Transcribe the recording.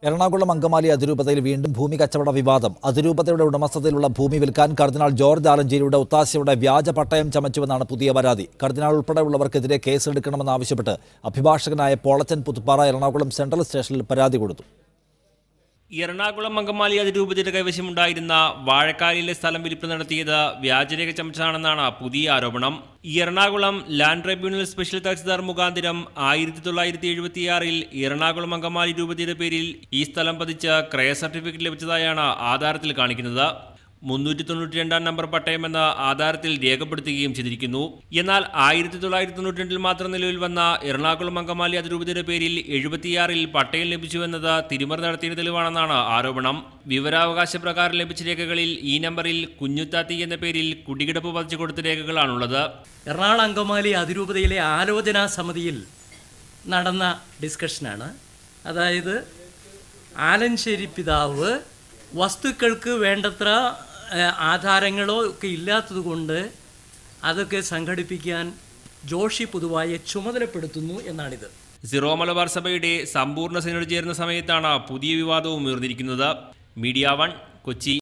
എറണാകുളം അങ്കമാലി അതിരൂപതയിൽ വീണ്ടും ഭൂമി കച്ചവട വിവാദം. അതിരൂപതയുടെ ഉടമസ്ഥതയിലുള്ള ഭൂമി വിൽക്കാൻ കർദിനാൾ ജോർജ് ആലഞ്ചേരിയുടെ ഒത്താശയോടെ വ്യാജ പട്ടയം ചമച്ചുവെന്നാണ് പുതിയ പരാതി. കർദിനാൾ ഉൾപ്പെടെയുള്ളവർക്കെതിരെ കേസെടുക്കണമെന്നാവശ്യപ്പെട്ട് അഭിഭാഷകനായ പോളച്ചൻ പുതുപ്പാറ എറണാകുളം സെൻട്രൽ സ്റ്റേഷനിൽ പരാതി കൊടുത്തു. എറണാകുളം അങ്കമാലി അതിരൂപതയുടെ കൈവശമുണ്ടായിരുന്ന വാഴക്കാലിലെ സ്ഥലം വിൽപ്പന നടത്തിയത് വ്യാജരേഖ ചമച്ചാണെന്നാണ് പുതിയ ആരോപണം. Ernakulam land tribunal special tahsildar മുഖാന്തിരം 1976 എറണാകുളം അങ്കമാലി രൂപതയുടെ പേരിൽ ഈ സ്ഥലം പതിച്ച് ക്രയ സർട്ടിഫിക്കറ്റ് ലഭിച്ചതായാണ് ആധാരത്തിൽ കാണിക്കുന്നത്. 392 നമ്പർ പട്ടയമെന്ന് ആധാരത്തിൽ രേഖപ്പെടുത്തുകയും ചെയ്തിരിക്കുന്നു. എന്നാൽ 1992 മാത്രം നിലവിൽ വന്ന എറണാകുളം അങ്കമാലി അതിരൂപതയുടെ പേരിൽ 76 പട്ടയം ലഭിച്ചുവെന്നത് തിരിമറി നടത്തിയ തെളിവാണെന്നാണ് ആരോപണം. വിവരാവകാശ പ്രകാരം ലഭിച്ച രേഖകളിൽ ഈ നമ്പറിൽ കുഞ്ഞുത്താത്തി എന്ന പേരിൽ കുടികിടപ്പ് പതിച്ചു കൊടുത്ത രേഖകളാണുള്ളത്. എറണാകുളം അങ്കമാലി അതിരൂപതയിലെ ആലോചനാ സമിതിയിൽ നടന്ന ഡിസ്കഷനാണ്. അതായത് ആലഞ്ചേരി പിതാവ് വസ്തുക്കൾക്ക് വേണ്ടത്ര ആധാരങ്ങളോ ഒക്കെ ഇല്ലാത്തതുകൊണ്ട് അതൊക്കെ സംഘടിപ്പിക്കാൻ ജോഷി പുതുവായെ ചുമതലപ്പെടുത്തുന്നു എന്നാണിത്. സിറോ മലബാർ സഭയുടെ സമ്പൂർണ്ണ സിനഡ് ചേരുന്ന സമയത്താണ് പുതിയ വിവാദവും ഉയർന്നിരിക്കുന്നത്. മീഡിയ 1 കൊച്ചി.